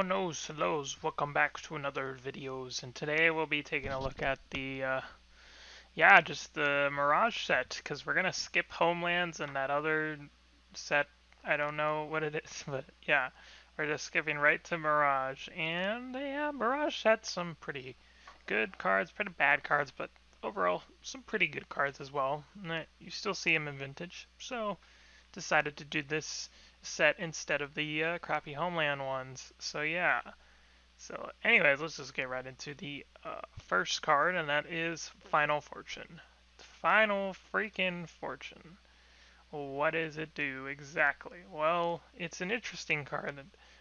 no's, hellos, welcome back to another videos, and today we'll be taking a look at just the Mirage set, because we're gonna skip Homelands and that other set, I don't know what it is, but yeah, we're just skipping right to Mirage, and yeah, Mirage had some pretty good cards, pretty bad cards, but overall, some pretty good cards as well. You still see them in Vintage, so decided to do this set instead of the crappy Homeland ones. So yeah. So anyways, let's just get right into the first card, and that is Final Fortune. Final freaking Fortune. What does it do exactly? Well, it's an interesting card,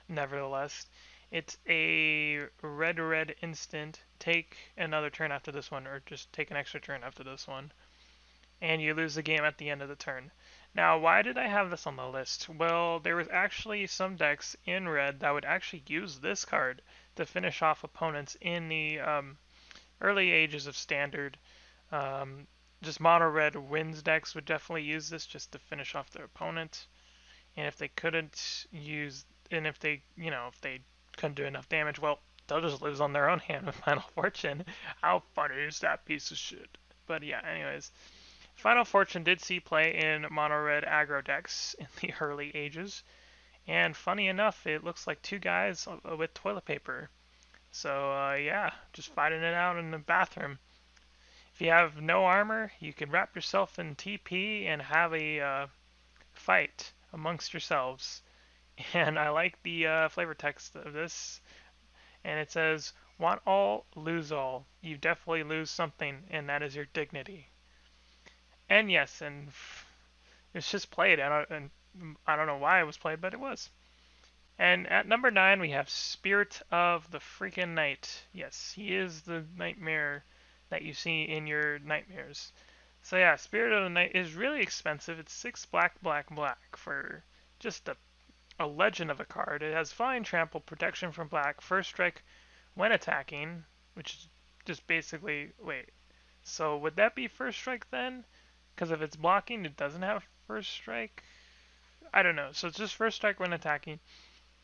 nevertheless. It's a red instant. Take another turn after this one, or just take an extra turn after this one, and you lose the game at the end of the turn. Now, why did I have this on the list? Well, there was actually some decks in red that would actually use this card to finish off opponents in the early ages of Standard. Um, just mono red wins decks would definitely use this just to finish off their opponent. And if they couldn't use, and if they, if they couldn't do enough damage, well, they'll just lose on their own hand with Final Fortune. How funny is that piece of shit? But yeah, anyways. Final Fortune did see play in mono red aggro decks in the early ages, and funny enough, it looks like two guys with toilet paper. So yeah, just fighting it out in the bathroom. If you have no armor, you can wrap yourself in TP and have a fight amongst yourselves. And I like the flavor text of this, and it says, "Want all, lose all. You definitely lose something, and that is your dignity." And yes, and it's just played, and I don't know why it was played, but it was. And at number 9, we have Spirit of the freaking Night. Yes, he is the nightmare that you see in your nightmares. So yeah, Spirit of the Night is really expensive. It's 6 black, black, black for just a legend of a card. It has Flying Trample, protection from black, first strike when attacking, which is just basically, wait, so would that be first strike then? Because if it's blocking, it doesn't have first strike. I don't know. So it's just first strike when attacking.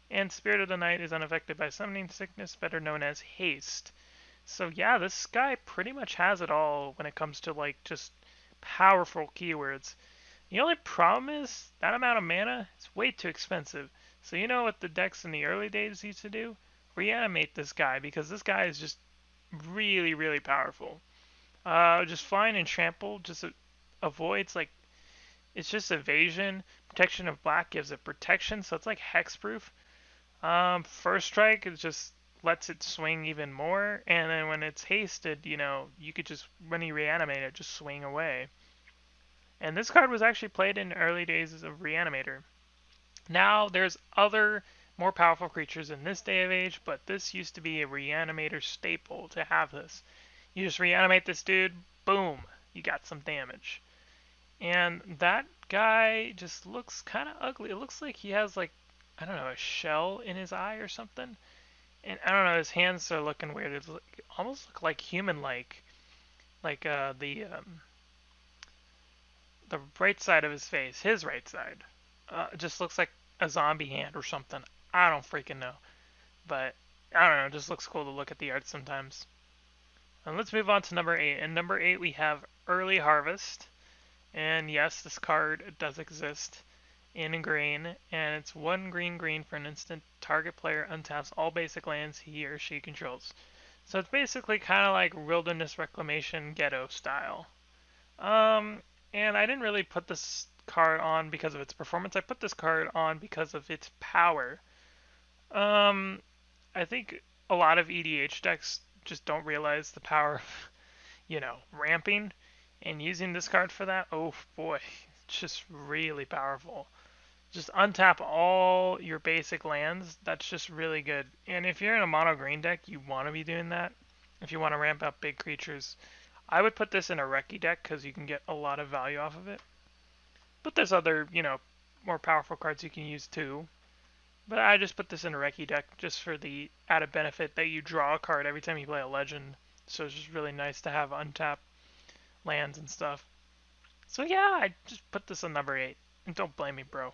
And Spirit of the Night is unaffected by summoning sickness, better known as haste. So yeah, this guy pretty much has it all when it comes to like just powerful keywords. The only problem is that amount of mana is way too expensive. So you know what the decks in the early days used to do? Reanimate this guy, because this guy is just really, really powerful. Just flying and trample just avoids, like, it's just evasion. Protection of black gives it protection, so it's like hexproof. First strike is just lets it swing even more, and then when it's hasted, you could just, when you reanimate it, just swing away. And this card was actually played in early days of Reanimator. Now there's other more powerful creatures in this day of age, but this used to be a Reanimator staple to have this. You just reanimate this dude, boom, you got some damage. And that guy just looks kind of ugly. It looks like he has, like, I don't know, a shell in his eye or something. And I don't know, his hands are looking weird. It almost look like human-like. Like the right side of his face, his right side, just looks like a zombie hand or something. I don't freaking know. But I don't know, it just looks cool to look at the art sometimes. And let's move on to number 8. In number 8 we have Early Harvest. And yes, this card does exist in green, and it's 1 green for an instant. Target player untaps all basic lands he or she controls. So it's basically kind of like Wilderness Reclamation Ghetto style. And I didn't really put this card on because of its performance. I put this card on because of its power. I think a lot of EDH decks just don't realize the power of, ramping, and using this card for that, oh boy, it's just really powerful. Just untap all your basic lands, that's just really good. And if you're in a mono green deck, you want to be doing that. If you want to ramp up big creatures, I would put this in a Recce deck because you can get a lot of value off of it. But there's other, more powerful cards you can use too. But I just put this in a Recce deck just for the added benefit that you draw a card every time you play a legend. So it's just really nice to have untapped lands and stuff. So yeah, I just put this on number 8. And don't blame me, bro.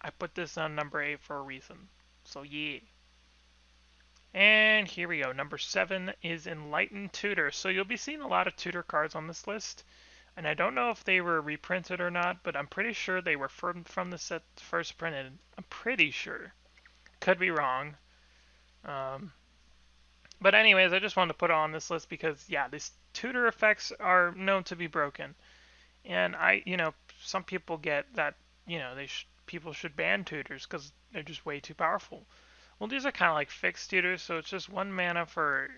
I put this on number 8 for a reason. So yeah. And here we go. Number 7 is Enlightened Tutor. So you'll be seeing a lot of Tutor cards on this list. And I don't know if they were reprinted or not, but I'm pretty sure they were from the set first printed. I'm pretty sure. Could be wrong. Um, but anyways, I just wanted to put it on this list because, yeah, these Tutor effects are known to be broken. And some people get that, people should ban tutors because they're just way too powerful. Well, these are kind of like fixed tutors, so it's just 1 mana for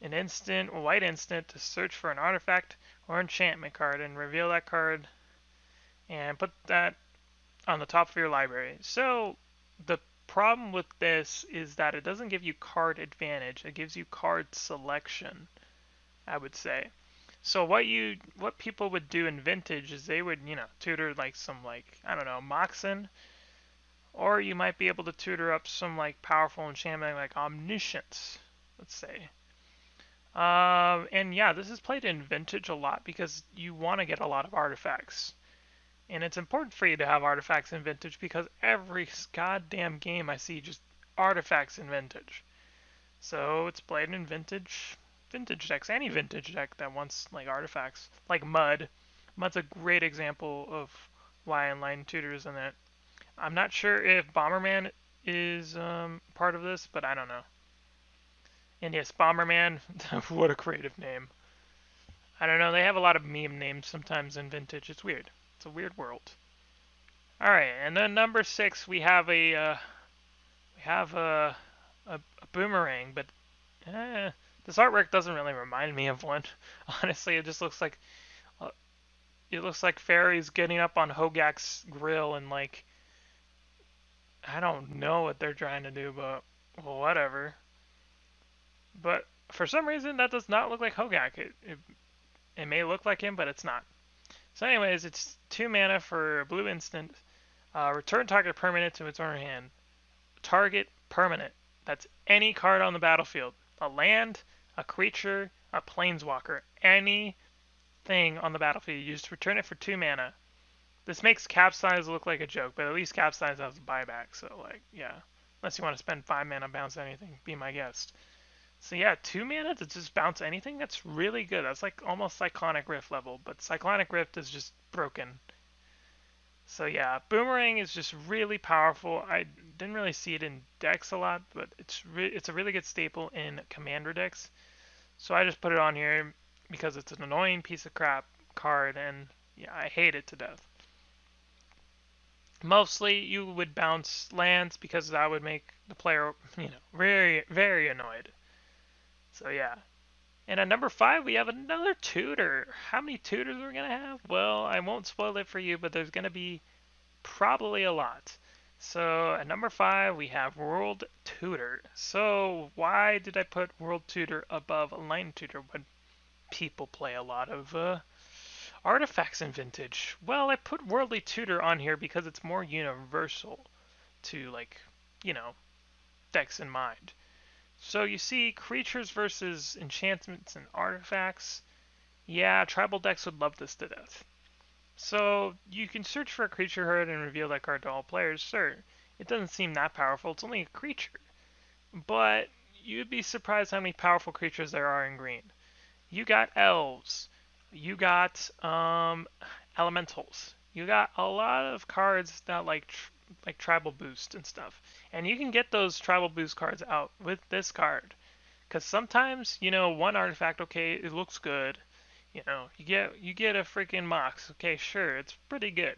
an instant, a white instant, to search for an artifact or enchantment card and reveal that card and put that on the top of your library. So the problem with this is that it doesn't give you card advantage, it gives you card selection, I would say. So what people would do in Vintage is they would, tutor like some, like, I don't know, Moxen, or you might be able to tutor up some like powerful enchantment like Omniscience, let's say. And yeah, this is played in Vintage a lot because you want to get a lot of artifacts. And it's important for you to have artifacts in Vintage because every goddamn game I see just artifacts in Vintage. So it's played in vintage decks, any vintage deck that wants like artifacts, like Mud. Mud's a great example of why Enlightened Tutor is in it. I'm not sure if Bomberman is part of this, but I don't know. And yes, Bomberman, what a creative name. I don't know, they have a lot of meme names sometimes in Vintage. It's weird. It's a weird world. All right, and then number 6 we have a Boomerang, but this artwork doesn't really remind me of one. Honestly, uh, it looks like fairies getting up on Hogak's grill and like, I don't know what they're trying to do, but well, whatever. But for some reason that does not look like Hogak. It may look like him, but it's not. So anyways, it's 2 mana for a blue instant. Return target permanent to its owner hand. Target permanent. That's any card on the battlefield. A land, a creature, a planeswalker. Anything on the battlefield. You just return it for 2 mana. This makes Capsize look like a joke, but at least Capsize has a buyback, so like, yeah. Unless you want to spend 5 mana bounce anything, be my guest. So yeah, 2 mana to just bounce anything, that's really good. That's like almost Cyclonic Rift level, but Cyclonic Rift is just broken. So yeah, Boomerang is just really powerful. I didn't really see it in decks a lot, but it's a really good staple in Commander decks. So I just put it on here because it's an annoying piece of crap card, and yeah, I hate it to death. Mostly you would bounce lands because that would make the player, very, very annoyed. So yeah. And at number 5, we have another tutor. How many tutors are we going to have? Well, I won't spoil it for you, but there's going to be probably a lot. So at number 5, we have World Tutor. So why did I put World Tutor above Enlightened Tutor when people play a lot of artifacts in Vintage? Well, I put Worldly Tutor on here because it's more universal to, like, decks in mind. So you see, creatures versus enchantments and artifacts. Yeah, tribal decks would love this to death. So you can search for a creature herd and reveal that card to all players. Sure, it doesn't seem that powerful. It's only a creature. But you'd be surprised how many powerful creatures there are in green. You got elves. You got elementals. You got a lot of cards that like tribal boost and stuff. And you can get those tribal boost cards out with this card. Because sometimes, one artifact, okay, it looks good. You get a freaking Mox. Okay, sure, it's pretty good.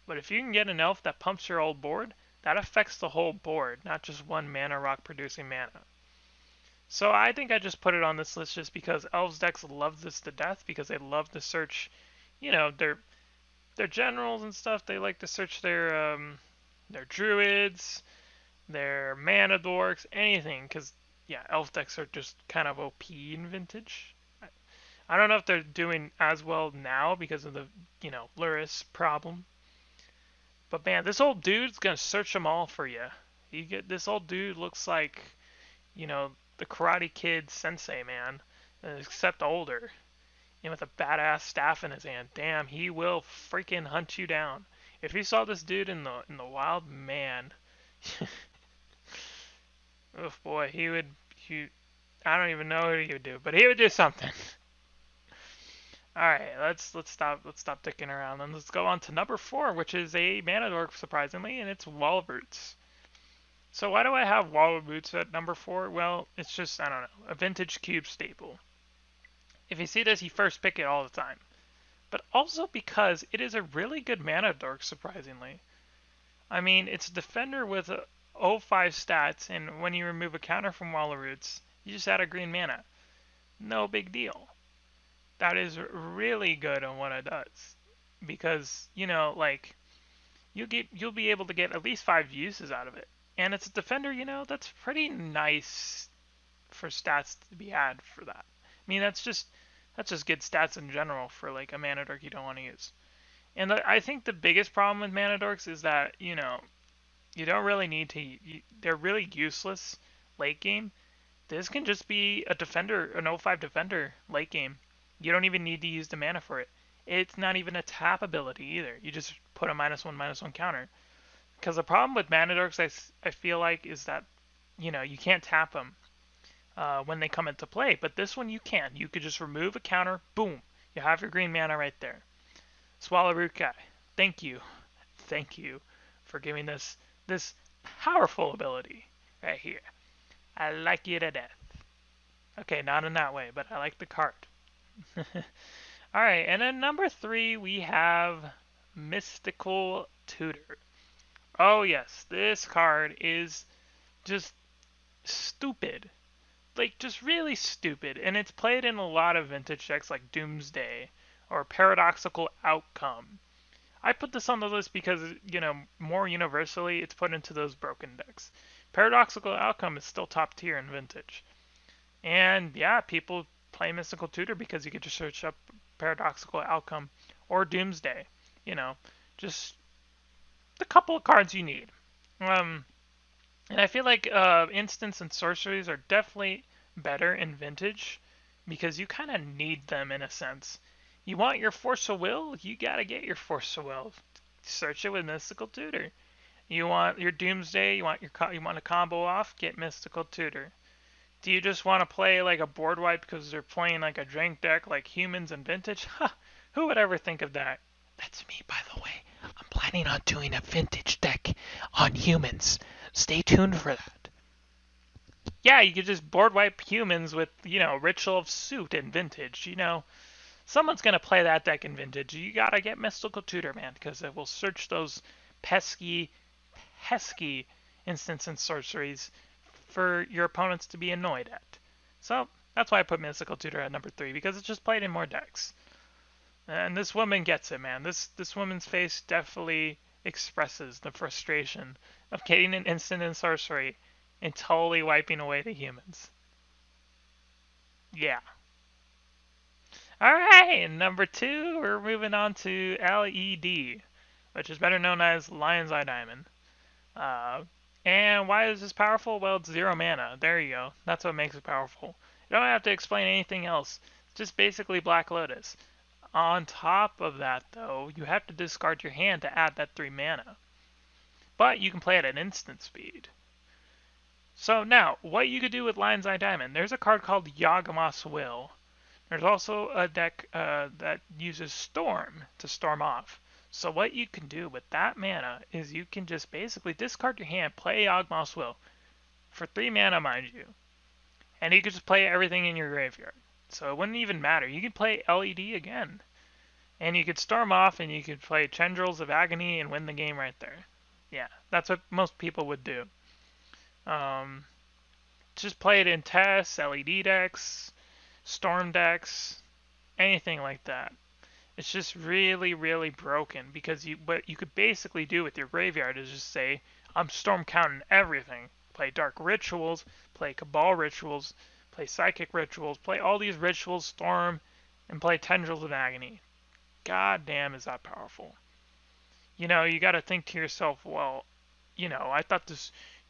But if you can get an elf that pumps your old board, that affects the whole board, not just one mana rock producing mana. So I think I just put it on this list just because elves decks love this to death because they love to search, their generals and stuff. They like to search their druids, their mana dorks, anything. Because yeah, elf decks are just kind of OP in Vintage. I don't know if they're doing as well now because of the Luris problem. But man, this old dude's gonna search them all for you. This old dude looks like the Karate Kid sensei, man, except older. And with a badass staff in his hand. Damn, he will freaking hunt you down. If you saw this dude in the wild, man, Oh boy, I don't even know what he would do, but he would do something. All right, let's stop dicking around and let's go on to number 4, which is a mana dork surprisingly, and it's Verts. So why do I have Verts at number 4? Well, it's just, I don't know, a vintage cube staple. If you see this, you first pick it all the time. But also because it is a really good mana dork surprisingly. I mean, it's a defender with a 0.5 stats, and when you remove a counter from Roots, you just add a green mana. No big deal. That is really good on what it does. Because, like, you'll be able to get at least 5 uses out of it. And it's a defender, that's pretty nice for stats to be had for that. I mean, that's just good stats in general for like a mana dork you don't want to use. And I think the biggest problem with mana dorks is that, you don't really need to. They're really useless late game. This can just be a defender, an 0.5 defender late game. You don't even need to use the mana for it. It's not even a tap ability either. You just put a -1/-1 counter. Because the problem with mana dorks, I feel like, is that you can't tap them when they come into play. But this one you can. You could just remove a counter. Boom. You have your green mana right there. Swallowroot guy. Thank you for giving this powerful ability right here. I like you to death. Okay, not in that way, but I like the card. Alright, and then number 3 we have Mystical Tutor. Oh yes, this card is just stupid. Like, just really stupid. And it's played in a lot of vintage decks like Doomsday or Paradoxical Outcome. I put this on the list because, more universally, it's put into those broken decks. Paradoxical Outcome is still top tier in Vintage. And yeah, people play Mystical Tutor because you could just search up Paradoxical Outcome or Doomsday. Just the couple of cards you need. And I feel like instants and sorceries are definitely better in Vintage because you kind of need them in a sense. You want your Force of Will? You gotta get your Force of Will. Search it with Mystical Tutor. You want your Doomsday? You want a combo off? Get Mystical Tutor. Do you just want to play like a board wipe because they're playing like a drink deck like humans and Vintage? Ha! Who would ever think of that? That's me, by the way. I'm planning on doing a Vintage deck on humans. Stay tuned for that. Yeah, you could just board wipe humans with, Ritual of Suit and Vintage, Someone's going to play that deck in Vintage. You got to get Mystical Tutor, man, because it will search those pesky instants and sorceries for your opponents to be annoyed at. So that's why I put Mystical Tutor at number 3, because it's just played in more decks. And this woman gets it, man. This woman's face definitely expresses the frustration of getting an instant and sorcery and totally wiping away the humans. Yeah. Alright, number 2, we're moving on to LED, which is better known as Lion's Eye Diamond. And why is this powerful? Well, it's 0 mana. There you go. That's what makes it powerful. You don't have to explain anything else. It's just basically Black Lotus. On top of that, though, you have to discard your hand to add that 3 mana. But you can play it at instant speed. So now, what you could do with Lion's Eye Diamond, there's a card called Yawgmoth's Will. There's also a deck that uses Storm to storm off. So what you can do with that mana is you can just basically discard your hand, play Yawgmoth's Will for 3 mana, mind you. And you could just play everything in your graveyard. So it wouldn't even matter. You could play LED again. And you could storm off and you could play Tendrils of Agony and win the game right there. Yeah, that's what most people would do. Just play it in tests, LED decks, storm decks, anything like that. It's just really, really broken because what you could basically do with your graveyard is just say, I'm storm counting everything. Play Dark Rituals, play Cabal Rituals, play Psychic Rituals, play all these rituals, storm, and play Tendrils of Agony. God damn, is that powerful. You gotta think to yourself, well, I thought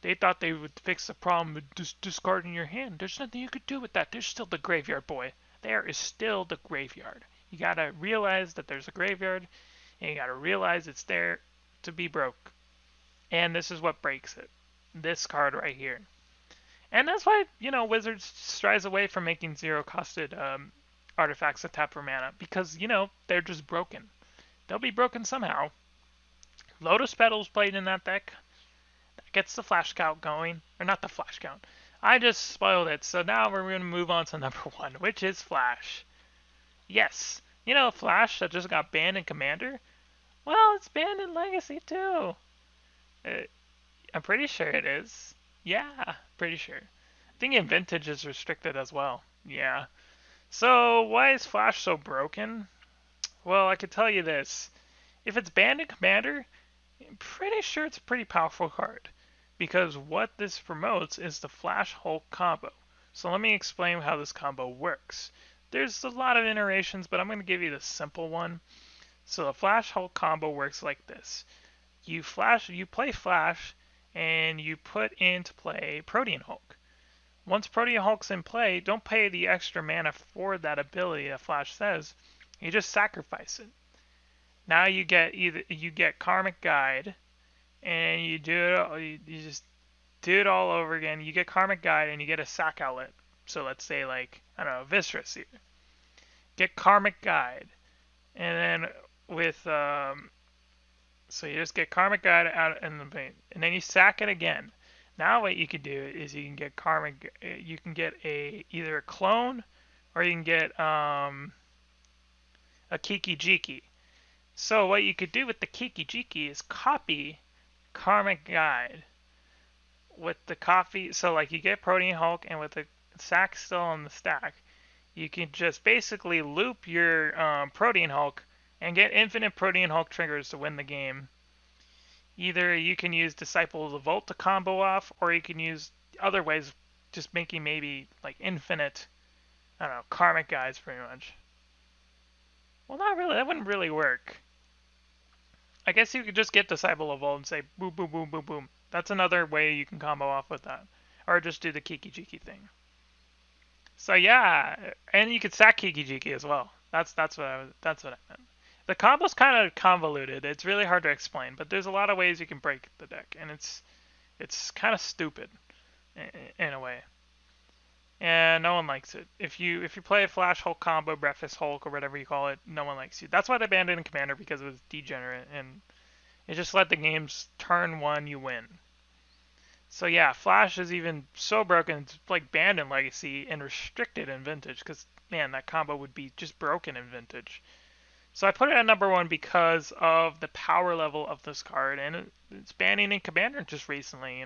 they thought they would fix the problem with just discarding your hand. There's nothing you could do with that. There's still the graveyard, boy. There is still the graveyard. You gotta realize that there's a graveyard, and you gotta realize it's there to be broke. And this is what breaks it. This card right here. And that's why, Wizards strives away from making zero-costed artifacts that tap for mana, because, they're just broken. They'll be broken somehow. Lotus Petal's played in that deck. That gets the flash count going. Or not the flash count. I just spoiled it, so now we're going to move on to number 1, which is Flash. Yes, Flash that just got banned in Commander? Well, it's banned in Legacy too. I'm pretty sure it is. Yeah, pretty sure. I think in Vintage is restricted as well. Yeah. So why is Flash so broken? Well, I could tell you this. If it's banned in Commander, I'm pretty sure it's a pretty powerful card. Because what this promotes is the Flash Hulk combo. So let me explain how this combo works. There's a lot of iterations, but I'm going to give you the simple one. So the Flash Hulk combo works like this. You play Flash, and you put into play Protean Hulk. Once Protean Hulk's in play, don't pay the extra mana for that ability that Flash says. You just sacrifice it. Now you get Karmic Guide, and you just do it all over again. You get Karmic Guide, and you get a sack outlet. So let's say like I don't know, Viscerous here. Get Karmic Guide, and then with so you just get Karmic Guide out in the paint, and then you sack it again. Now what you can do is you can get you can get either a clone, or you can get a Kiki Jiki. So what you could do with the Kiki Jiki is copy Karmic Guide with the copy. So like you get Protean Hulk, and with the sack still on the stack, you can just basically loop your Protean Hulk and get infinite Protean Hulk triggers to win the game. Either you can use Disciple of the Vault to combo off, or you can use other ways, just making maybe like infinite, I don't know, Karmic Guides pretty much. Well, not really. That wouldn't really work. I guess you could just get Disciple of Vault and say boom, boom, boom, boom, boom. That's another way you can combo off with that, or just do the Kiki Jiki thing. So yeah, and you could sack Kiki Jiki as well. That's what I meant. The combo's kind of convoluted. It's really hard to explain, but there's a lot of ways you can break the deck, and it's kind of stupid in a way. And no one likes it. If you play a Flash Hulk combo, Breakfast Hulk, or whatever you call it, no one likes you. That's why they banned it in Commander, because it was degenerate, and it just let the games turn one, you win. So yeah, Flash is even so broken, it's like banned in Legacy and restricted in Vintage, because man, that combo would be just broken in Vintage. So I put it at number 1 because of the power level of this card, and it's banning in Commander just recently,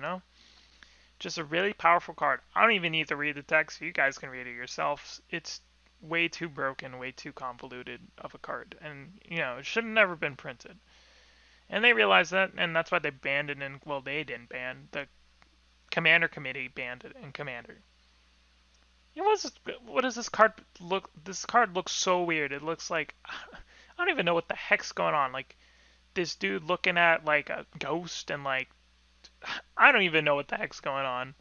Just a really powerful card. I don't even need to read the text. You guys can read it yourselves. It's way too broken, way too convoluted of a card, and it should have never been printed. And they realized that, and that's why they banned it in. Well, they didn't ban. The Commander Committee banned it in Commander. What does this card look? This card looks so weird. It looks like I don't even know what the heck's going on. Like this dude looking at like a ghost, and like I don't even know what the heck's going on.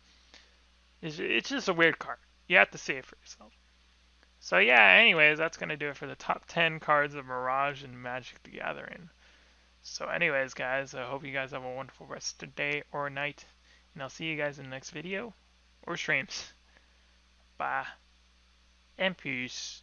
It's just a weird card. You have to see it for yourself. So yeah, anyways, that's gonna do it for the top 10 cards of Mirage and Magic the Gathering. So anyways, guys, I hope you guys have a wonderful rest of the day or night, and I'll see you guys in the next video or streams. Bye and peace.